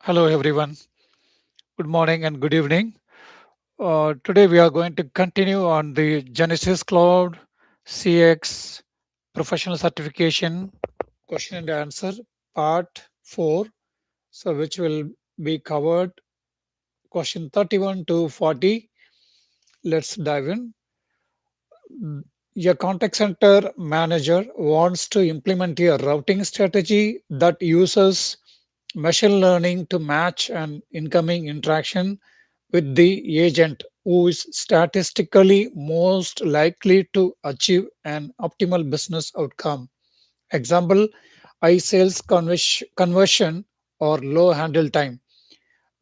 Hello, everyone. Good morning and good evening. Today, we are going to continue on the Genesys Cloud CX Professional Certification Question and Answer Part 4. So, which will be covered question 31 to 40. Let's dive in. Your contact center manager wants to implement a routing strategy that uses machine learning to match an incoming interaction with the agent who is statistically most likely to achieve an optimal business outcome. Example, high sales conversion or low handle time.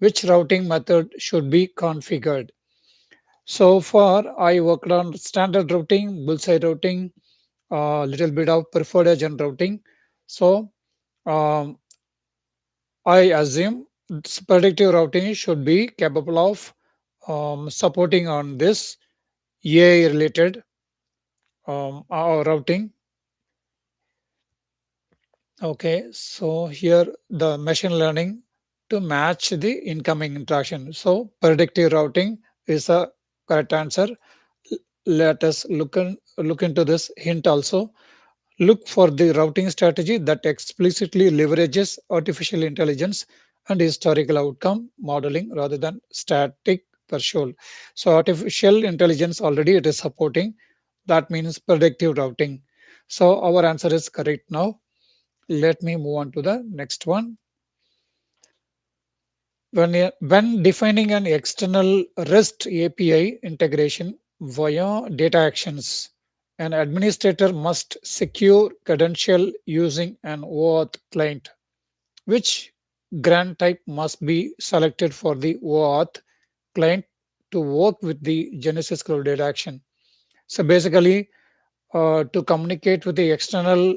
Which routing method should be configured? So far, I worked on standard routing, bullseye routing, a little bit of preferred agent routing. So um, I assume predictive routing should be capable of supporting on this AI related routing. Okay, so here the machine learning to match the incoming interaction. So predictive routing is a correct answer. Let us look into this hint also. Look for the routing strategy that explicitly leverages artificial intelligence and historical outcome modeling rather than static threshold. So artificial intelligence already it is supporting. That means predictive routing. So our answer is correct now. Let me move on to the next one. When defining an external REST API integration via data actions, an administrator must secure credential using an OAuth client. Which grant type must be selected for the OAuth client to work with the Genesys Cloud data action? So basically, to communicate with the external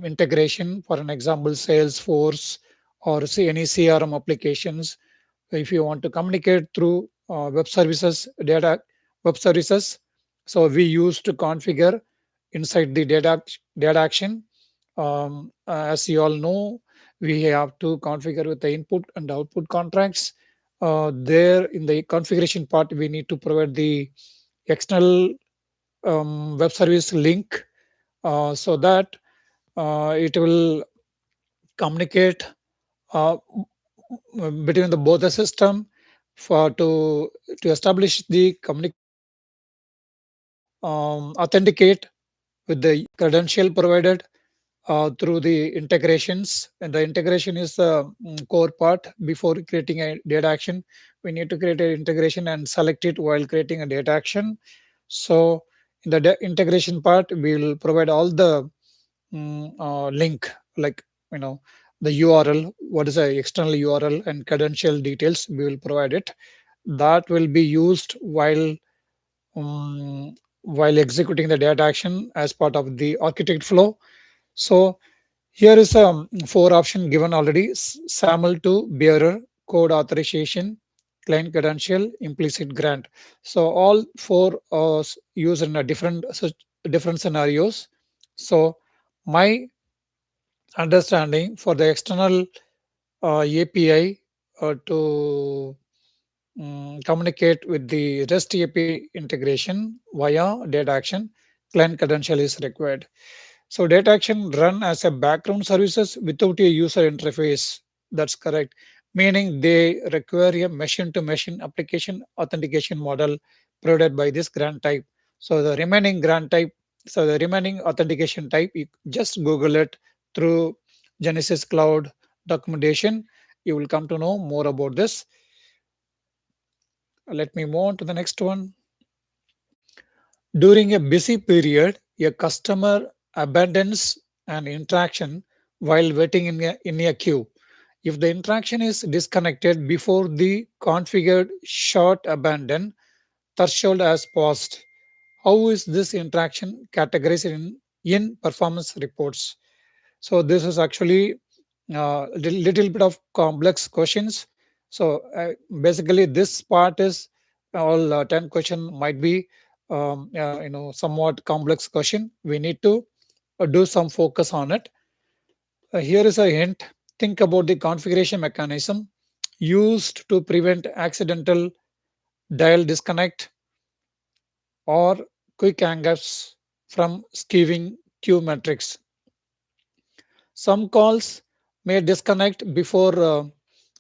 integration, for an example, Salesforce or say any CRM applications, if you want to communicate through web services, so we used to configure inside the data action. As you all know, we have to configure with the input and output contracts. There in the configuration part, we need to provide the external web service link so that it will communicate uh, between the both the system for to establish the communication authenticate with the credential provided through the integrations, and the integration is the core part. Before creating a data action, we need to create an integration and select it while creating a data action. So in the integration part, we will provide all the link, like you know the URL, what is the external URL and credential details, we will provide it. That will be used um, while executing the data action as part of the architect flow. So here is a four option given already: SAML to bearer, code authorization, client credential, implicit grant. So all four used in a different scenarios. So my understanding for the external API to communicate with the REST API integration via data action, client credential is required. So data action run as a background services without a user interface. That's correct. Meaning they require a machine-to-machine application authentication model provided by this grant type. So the remaining grant type, so the remaining authentication type, you just Google it through Genesys Cloud documentation. You will come to know more about this. Let me move on to the next one. During a busy period, a customer abandons an interaction while waiting in a queue. If the interaction is disconnected before the configured short abandon threshold has passed, how is this interaction categorized in performance reports? So this is actually little bit of complex questions. So basically, this part is all 10 question might be somewhat complex question. We need to do some focus on it. Here is a hint. Think about the configuration mechanism. used to prevent accidental dial disconnect or quick hangups from skewing queue metrics. Some calls may disconnect before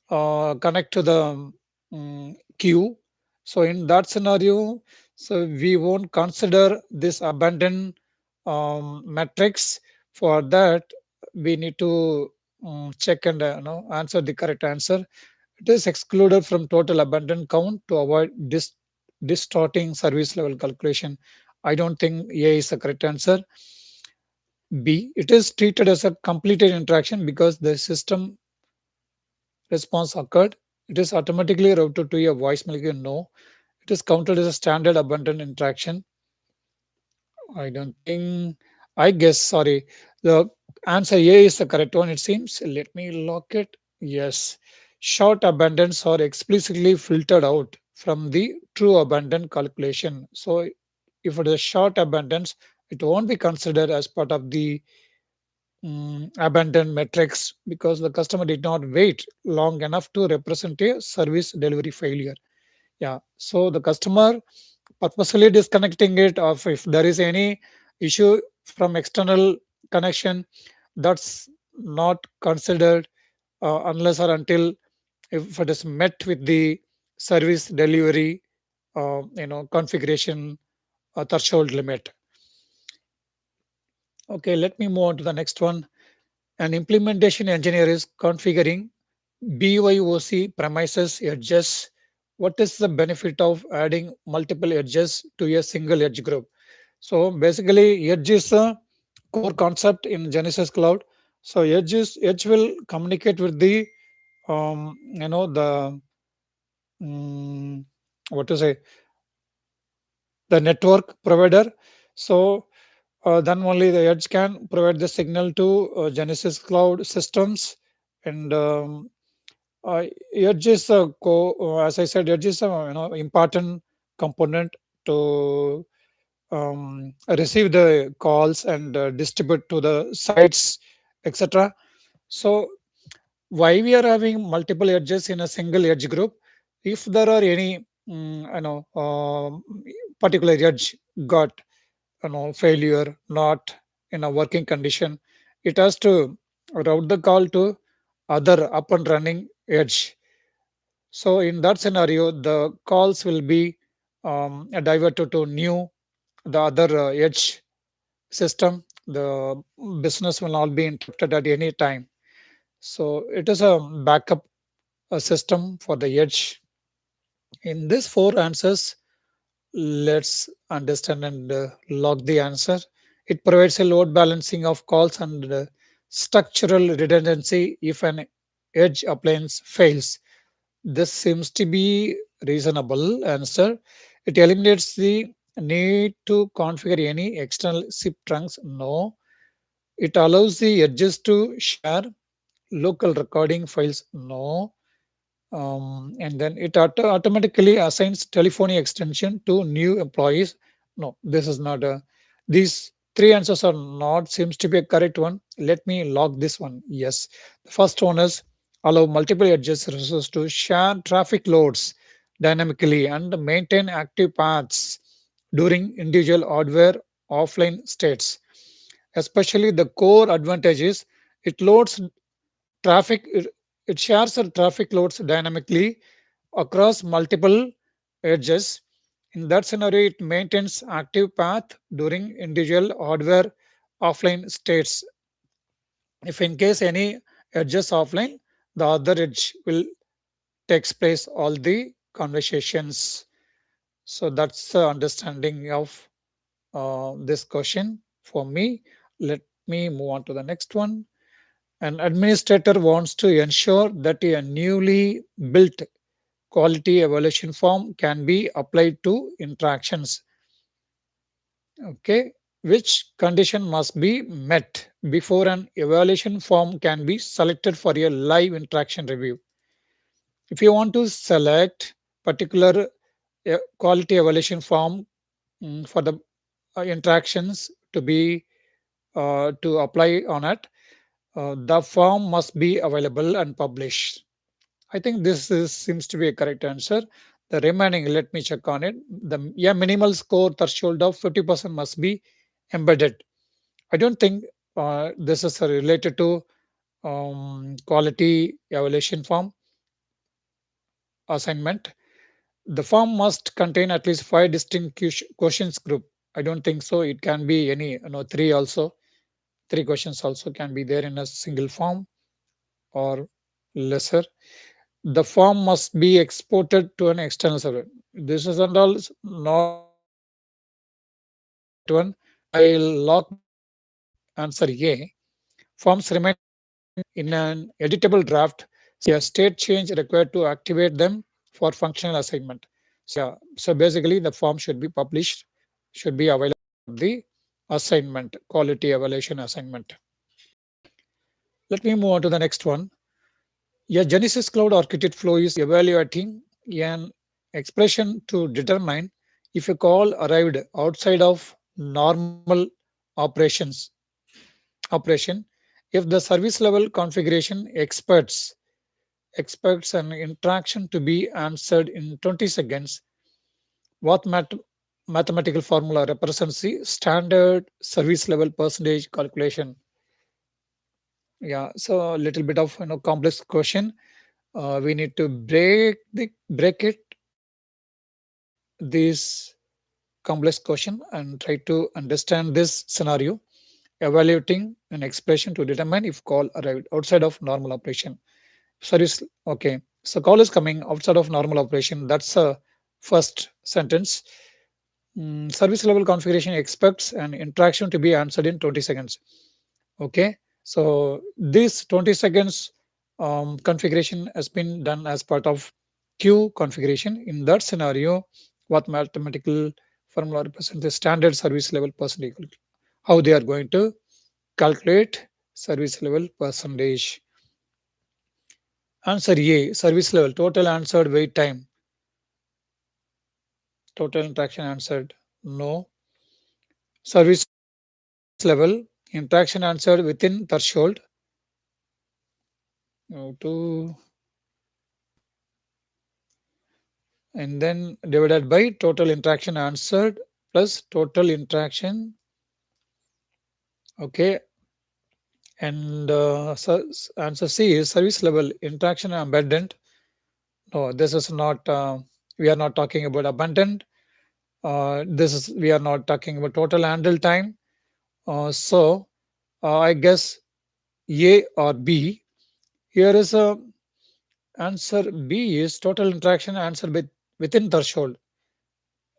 connect to the queue. So in that scenario, so we won't consider this abandoned metrics. For that, we need to check and answer the correct answer. It is excluded from total abandoned count to avoid distorting service level calculation. I don't think A is the correct answer. B, it is treated as a completed interaction because the system response occurred. It is automatically routed to a voicemail. No, it is counted as a standard abundant interaction. I don't think, I guess, sorry. The answer A is the correct one, it seems. Let me lock it. Yes. Short abundance are explicitly filtered out from the true abundant calculation. So if it is a short abundance, it won't be considered as part of the abandoned metrics because the customer did not wait long enough to represent a service delivery failure. Yeah, so the customer purposely disconnecting it, or if there is any issue from external connection, that's not considered unless or until if it is met with the service delivery configuration threshold limit. Okay, let me move on to the next one. An implementation engineer is configuring BYOC premises edges. What is the benefit of adding multiple edges to a single edge group? So basically, edge is a core concept in Genesys Cloud. So edge will communicate with the the um, what to say, the network provider. So then only the edge can provide the signal to Genesys Cloud systems. And Edge is as I said, Edge is a important component to receive the calls and distribute to the sites, etc. So why we are having multiple edges in a single edge group? If there are any particular edge got failure, not in a working condition, it has to route the call to other up and running edge. So in that scenario, the calls will be diverted to new the other edge system. The business will not be interrupted at any time. So it is a backup system for the edge. In these four answers, let's understand and log the answer. It provides a load balancing of calls and structural redundancy if an edge appliance fails. This seems to be reasonable answer. It eliminates the need to configure any external zip trunks. No. It allows the edges to share local recording files. No. And then it automatically assigns telephony extension to new employees. No, this is not a. These three answers are not seems to be a correct one. Let me log this one. Yes, the first one is allow multiple edges resources to share traffic loads dynamically and maintain active paths during individual hardware offline states. Especially the core advantage is it loads traffic. It shares the traffic loads dynamically across multiple edges. In that scenario, it maintains active path during individual hardware offline states. If in case any edges offline, the other edge will takes place all the conversations. So that's the understanding of this question for me. Let me move on to the next one. An administrator wants to ensure that a newly built quality evaluation form can be applied to interactions. Okay, which condition must be met before an evaluation form can be selected for a live interaction review? If you want to select particular quality evaluation form for the interactions to be to apply on it, the form must be available and published. I think seems to be a correct answer. The remaining, let me check on it. The yeah, minimal score threshold of 50% must be embedded. I don't think this is related to quality evaluation form assignment. The form must contain at least five distinct questions group. I don't think so. It can be any, three also. Three questions also can be there in a single form or lesser. The form must be exported to an external server. This is and all not correct one. I'll lock answer A. Forms remain in an editable draft. A state change required to activate them for functional assignment. So, yeah, so basically the form should be published, should be available for the assignment, quality evaluation assignment. Let me move on to the next one. A Genesys Cloud Architect flow is evaluating an expression to determine if a call arrived outside of normal operations operation. If the service level configuration expects an interaction to be answered in 20 seconds, what mathematical formula represents the standard service level percentage calculation? Yeah, so a little bit of complex question. We need to break it this complex question and try to understand this scenario, evaluating an expression to determine if call arrived outside of normal operation. Service, okay. So call is coming outside of normal operation. That's a first sentence. Service level configuration expects an interaction to be answered in 20 seconds. Okay. So this 20 seconds configuration has been done as part of queue configuration. In that scenario, what mathematical formula represents the standard service level percentage? How they are going to calculate service level percentage? Answer A, service level, total answered wait time, total interaction answered no. Service level, interaction answered within threshold, to and then divided by total interaction answered plus total interaction. Okay, and answer C is service level interaction abundant. No, this is not. We are not talking about abundant. This is we are not talking about total handle time. So I guess A or B. Here is a answer B is total interaction answered within threshold.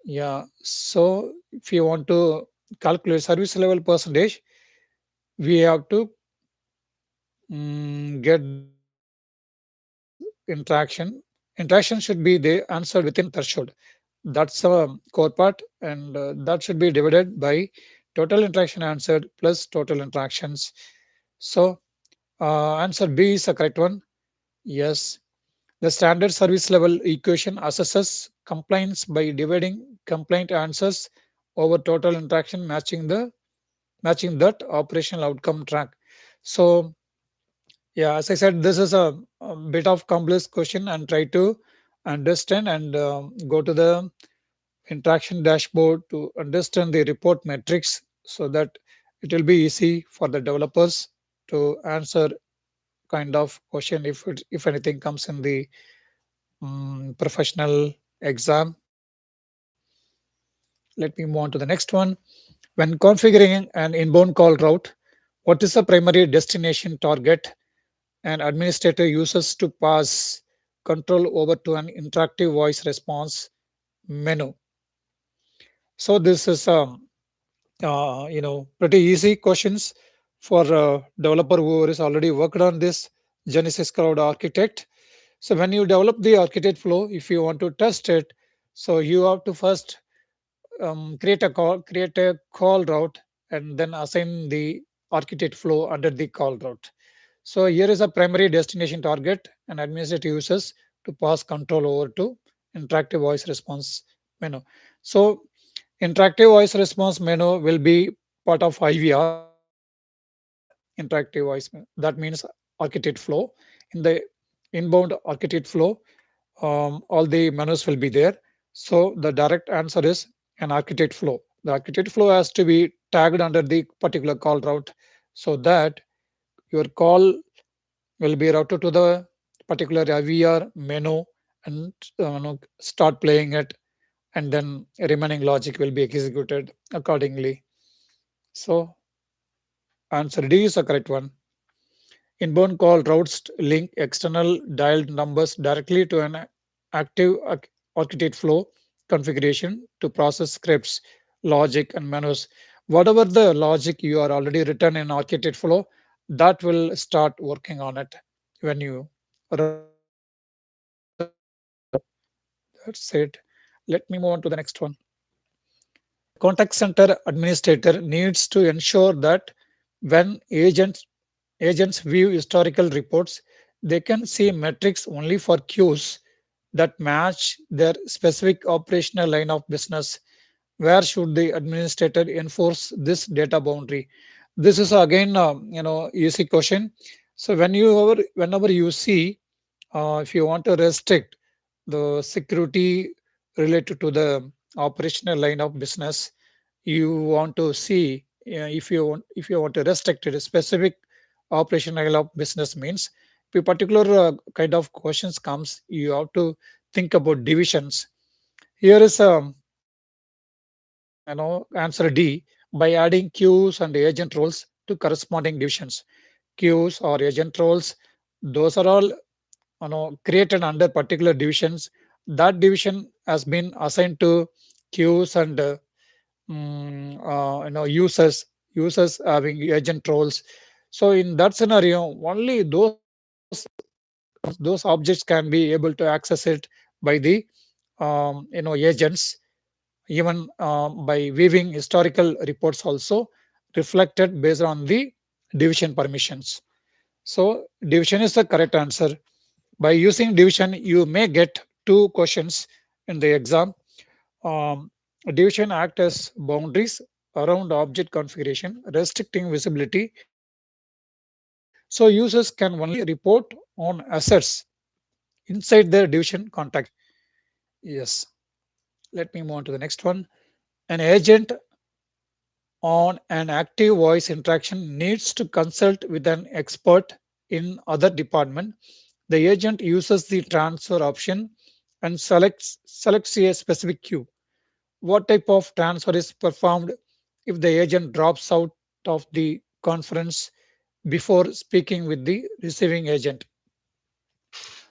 Yeah. So if you want to calculate service level percentage, we have to get this interaction. Interaction should be the answered within threshold. That's a core part, and that should be divided by total interaction answered plus total interactions. So answer B is the correct one. Yes. The standard service level equation assesses compliance by dividing complaint answers over total interaction matching that operational outcome track. So yeah, as I said, this is a bit of complex question and try to understand and go to the interaction dashboard to understand the report metrics so that it will be easy for the developers to answer kind of question if anything comes in the professional exam. Let me move on to the next one. When configuring an inbound call route, what is the primary destination target an administrator uses to pass control over to an interactive voice response menu? So this is pretty easy questions for a developer who is already worked on this Genesys Cloud Architect. So when you develop the architect flow, if you want to test it, so you have to first create a call route, and then assign the architect flow under the call route. So here is a primary destination target and administrative users to pass control over to interactive voice response menu. So interactive voice response menu will be part of IVR, interactive voice. That means architect flow. In the inbound architect flow, all the menus will be there. So the direct answer is an architect flow. The architect flow has to be tagged under the particular call route so that your call will be routed to the particular IVR menu and start playing it, and then remaining logic will be executed accordingly. So answer D is the correct one. Inbound call routes link external dialed numbers directly to an active architect flow configuration to process scripts, logic, and menus. Whatever the logic you are already written in architect flow, that will start working on it when you run the call. That's it. Let me move on to the next one. A contact center administrator needs to ensure that when agents view historical reports, they can see metrics only for queues that match their specific operational line of business. Where should the administrator enforce this data boundary? This is again, easy question. So whenever you see, if you want to restrict the security related to the operational line of business, you want to see, if you want to restrict it, a specific operational line of business means, if a particular kind of questions comes, you have to think about divisions. Here is answer D, by adding queues and agent roles to corresponding divisions. Queues or agent roles, those are all created under particular divisions. That division has been assigned to queues and users having agent roles. So in that scenario, only those objects can be able to access it by the agents. Even by viewing historical reports also reflected based on the division permissions. So division is the correct answer. By using division, you may get two questions in the exam. Um, Division act as boundaries around object configuration, restricting visibility. So users can only report on assets inside their division context. Yes. Let me move on to the next one. An agent on an active voice interaction needs to consult with an expert in other department. The agent uses the transfer option and selects a specific queue. What type of transfer is performed if the agent drops out of the conference before speaking with the receiving agent?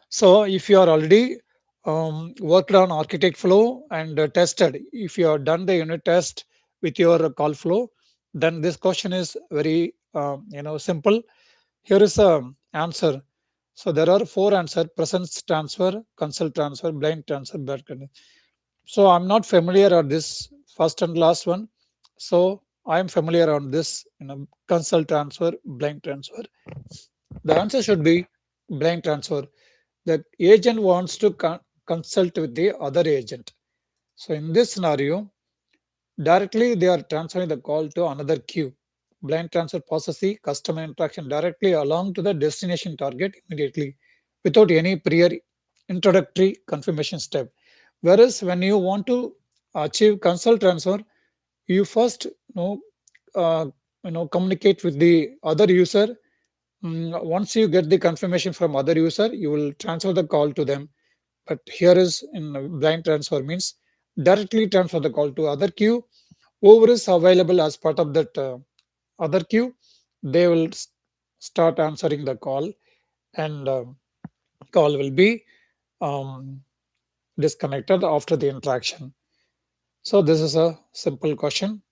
So if you are already worked on architect flow and tested, if you have done the unit test with your call flow, then this question is very simple. Here is a answer. So there are four answer: presence transfer, consult transfer, blind transfer, bad transfer. So I'm not familiar on this first and last one. So I am familiar on this, consult transfer, blind transfer. The answer should be blind transfer. The agent wants to consult with the other agent. So in this scenario, directly they are transferring the call to another queue. Blind transfer passes the customer interaction directly along to the destination target immediately without any prior introductory confirmation step. Whereas when you want to achieve consult transfer, you first uh, communicate with the other user. Once you get the confirmation from other user, you will transfer the call to them. But here is in blind transfer means directly transfer the call to other queue. Whoever is available as part of that other queue, they will start answering the call, and call will be um, disconnected after the interaction. So this is a simple question.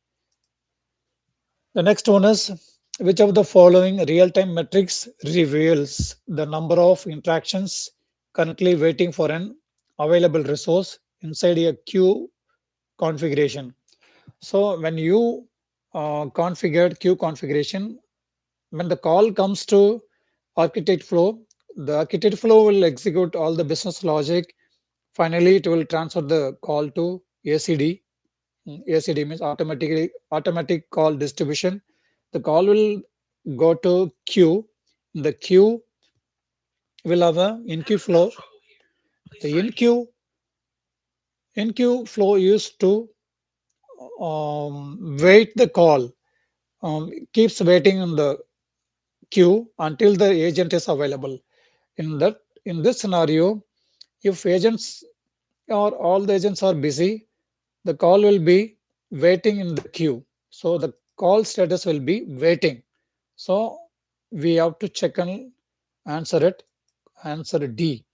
The next one is, which of the following real-time metrics reveals the number of interactions currently waiting for an available resource inside a queue configuration? So when you configured queue configuration, when the call comes to architect flow, the architect flow will execute all the business logic. Finally, it will transfer the call to ACD. ACD means automatic call distribution. The call will go to queue. In the queue, We'll have a in-queue flow. The in-queue flow used to wait the call, keeps waiting in the queue until the agent is available. In that, in this scenario, if agents or all the agents are busy, the call will be waiting in the queue. So the call status will be waiting. So we have to check and answer it. Answer D.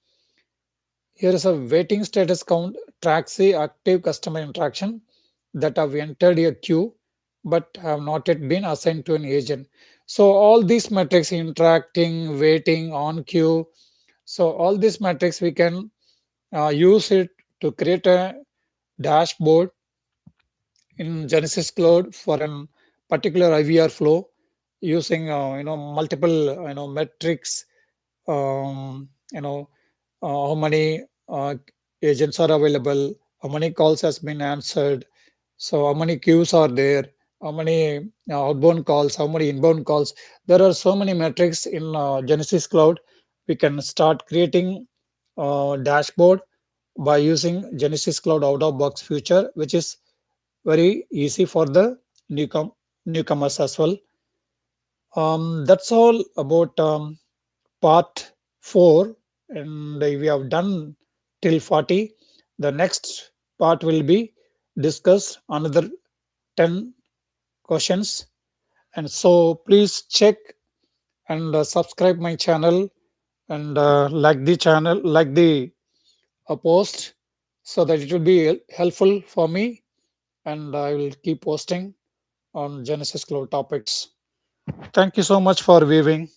Here is a waiting status count tracks the active customer interaction that have entered a queue but have not yet been assigned to an agent. So all these metrics interacting, waiting, on queue. So all these metrics we can use it to create a dashboard in Genesys Cloud for an particular IVR flow using multiple metrics, you know how many agents are available, how many calls has been answered, so how many queues are there, how many outbound calls, how many inbound calls. There are so many metrics in Genesys Cloud. We can start creating dashboard by using Genesys Cloud out of box feature, which is very easy for the newcomers as well. That's all about part 4, and we have done till 40. The next part will be discuss another 10 questions. And so please check and subscribe my channel and like the post so that it will be helpful for me, and I will keep posting on Genesis Cloud topics. Thank you so much for viewing.